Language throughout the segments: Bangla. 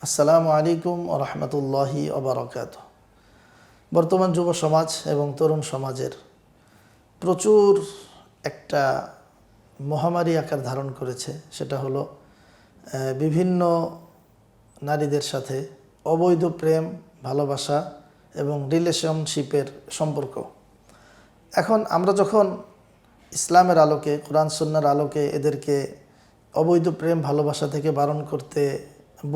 আসসালামু আলাইকুম ওয়া রাহমাতুল্লাহি ওয়া বারাকাতুহু। বর্তমান যুব সমাজ এবং তরুণ সমাজের প্রচুর একটা মহামারী আকার ধারণ করেছে, সেটা হলো বিভিন্ন নারীদের সাথে অবৈধ প্রেম, ভালোবাসা এবং রিলেশনশিপের সম্পর্ক। এখন আমরা যখন ইসলামের আলোকে, কোরআন সুন্নাহর আলোকে এদেরকে অবৈধ প্রেম ভালোবাসা থেকে বারণ করতে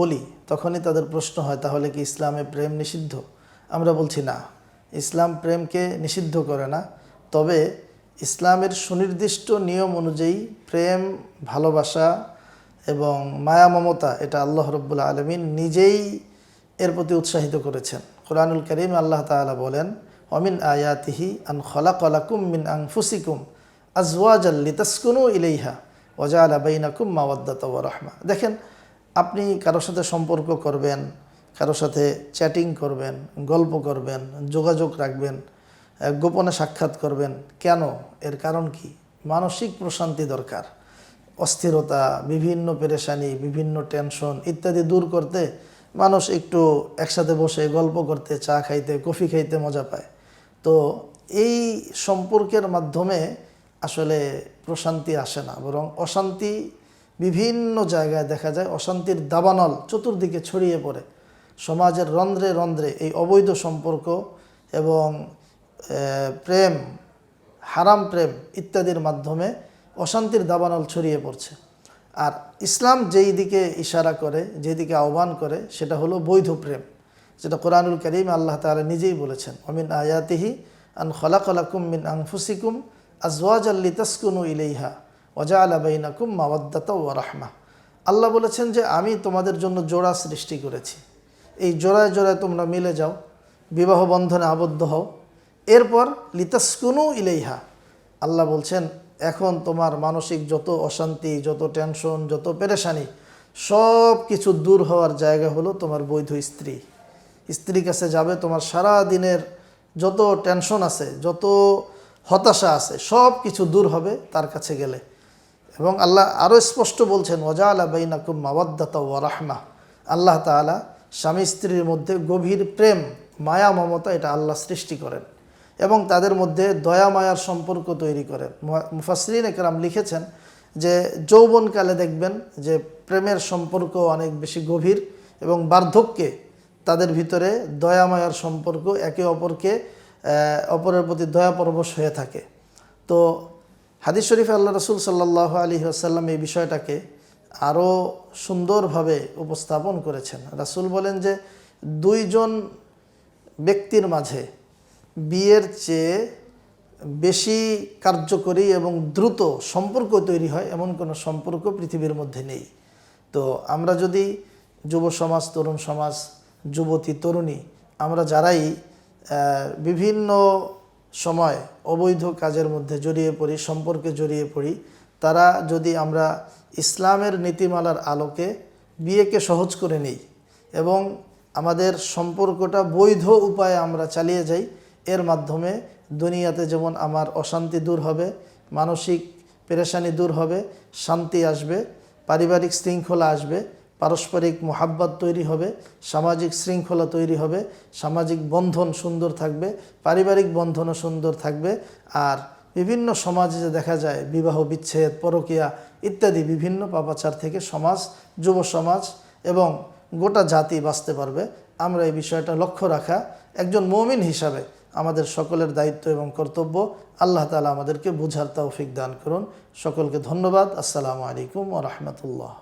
বলি, তখনই তাদের প্রশ্ন হয়, তাহলে কি ইসলামে প্রেম নিষিদ্ধ? আমরা বলছি না, ইসলাম প্রেমকে নিষিদ্ধ করে না। তবে ইসলামের সুনির্দিষ্ট নিয়ম অনুযায়ী প্রেম, ভালোবাসা এবং মায়া মমতা এটা আল্লাহ রাব্বুল আলামিন নিজেই এর প্রতি উৎসাহিত করেছেন। কোরআনুল কারীম আল্লাহ তাআলা বলেন, ওয়ামিন আয়াতিহি আন খালাকা লাকুম মিন আনফুসিকুম আজওয়াজাল লিতাসকুনু ইলাইহা ওয়া জাআলা বাইনাকুম মাওয়াদ্দাতা ওয়া রাহমা। দেখেন, আপনি কারোর সাথে সম্পর্ক করবেন, কারোর সাথে চ্যাটিং করবেন, গল্প করবেন, যোগাযোগ রাখবেন, গোপনে সাক্ষাৎ করবেন, কেন? এর কারণ কি? মানসিক প্রশান্তি দরকার। অস্থিরতা, বিভিন্ন পেরেশানি, বিভিন্ন টেনশন ইত্যাদি দূর করতে মানুষ একটু একসাথে বসে গল্প করতে, চা খাইতে, কফি খাইতে মজা পায়। তো এই সম্পর্কের মাধ্যমে আসলে প্রশান্তি আসে না, বরং অশান্তি বিভিন্ন জায়গায় দেখা যায়। অশান্তির দাবানল চতুর্দিকে ছড়িয়ে পড়ে। সমাজের রন্ধ্রে রন্ধ্রে এই অবৈধ সম্পর্ক এবং প্রেম, হারাম প্রেম ইত্যাদির মাধ্যমে অশান্তির দাবানল ছড়িয়ে পড়ছে। আর ইসলাম যেই দিকে ইশারা করে, যেদিকে আহ্বান করে, সেটা হলো বৈধ প্রেম, যেটা কোরআনুল কারীম আল্লাহ তাআলা নিজেই বলেছেন, ওমিন আয়াতিহি আন খালাকা লাকুম মিন আনফুসিকুম আজওয়াজাল লিতাসকুনু ইলাইহা ওয়া জাআলা বাইনাকুম মাওয়াদ্দাতা ওয়া রাহমা। আল্লাহ বলেছেন যে আমি তোমাদের জন্য জোড়া সৃষ্টি করেছি, এই জোড়ায় জোড়ায় তোমরা মিলে যাও, বিবাহ বন্ধনে আবদ্ধ হও। এরপর লিতাসকুনু ইলাইহা, আল্লাহ বলছেন এখন তোমার মানসিক যত অশান্তি, যত টেনশন, যত পেরেশানি, সব কিছু দূর হওয়ার জায়গা হলো তোমার বৈধ স্ত্রী। স্ত্রীর কাছে যাবে, তোমার সারা দিনের যত টেনশন আছে, যত হতাশা আছে, সব কিছু দূর হবে তার কাছে গেলে। এবং আল্লাহ আরও স্পষ্ট বলছেন, ওয়া জাআলা বাইনাকুম মাওয়াদ্দাতা ওয়া রাহমা। আল্লাহ তাআলা স্বামী স্ত্রীর মধ্যে গভীর প্রেম, মায়া মমতা এটা আল্লাহ সৃষ্টি করেন এবং তাদের মধ্যে দয়া মায়ার সম্পর্ক তৈরি করেন। মুফাসসিরিন একরাম লিখেছেন যে যৌবনকালে দেখবেন যে প্রেমের সম্পর্ক অনেক বেশি গভীর এবং বার্ধক্যে তাদের ভিতরে দয়া মায়ার সম্পর্ক, একে অপরকে অপরের প্রতি দয়া পরবশ হয়ে থাকে। তো হাদিস শরীফে আল্লাহ রাসূল সাল্লাল্লাহু আলাইহি ওয়াসাল্লাম এই বিষয়টাকে আরও সুন্দরভাবে উপস্থাপন করেছেন। রাসূল বলেন যে দুইজন ব্যক্তির মাঝে বিয়ের চেয়ে বেশি কার্যকরী এবং দ্রুত সম্পর্ক তৈরি হয় এমন কোনো সম্পর্ক পৃথিবীর মধ্যে নেই। তো আমরা যদি যুব সমাজ, তরুণ সমাজ, যুবতী, তরুণী, আমরা যারাই বিভিন্ন সময় অবৈধ কাজের মধ্যে জড়িয়ে পড়ি, সম্পর্কে জড়িয়ে পড়ি, তারা যদি আমরা ইসলামের নীতিমালার আলোকে বিয়েকে সহজ করে নিই এবং আমাদের সম্পর্কটা বৈধ উপায়ে আমরা চালিয়ে যাই, এর মাধ্যমে দুনিয়াতে যেমন আমার অশান্তি দূর হবে, মানসিক পেরেশানি দূর হবে, শান্তি আসবে, পারিবারিক শৃঙ্খলা আসবে, পারস্পরিক মোহাব্বত তৈরি হবে, সামাজিক শৃঙ্খলা তৈরি হবে, সামাজিক বন্ধন সুন্দর থাকবে, পারিবারিক বন্ধনও সুন্দর থাকবে। আর বিভিন্ন সমাজে যে দেখা যায় বিবাহ বিচ্ছেদ, পরকীয়া ইত্যাদি বিভিন্ন পাপাচার থেকে সমাজ, যুব সমাজ এবং গোটা জাতি বাঁচতে পারবে। আমরা এই বিষয়টা লক্ষ্য রাখা একজন মুমিন হিসাবে আমাদের সকলের দায়িত্ব এবং কর্তব্য। আল্লাহ তাআলা আমাদেরকে বুঝার তৌফিক দান করুন। সকলকে ধন্যবাদ। আসসালামু আলাইকুম ওয়া রাহমাতুল্লাহ।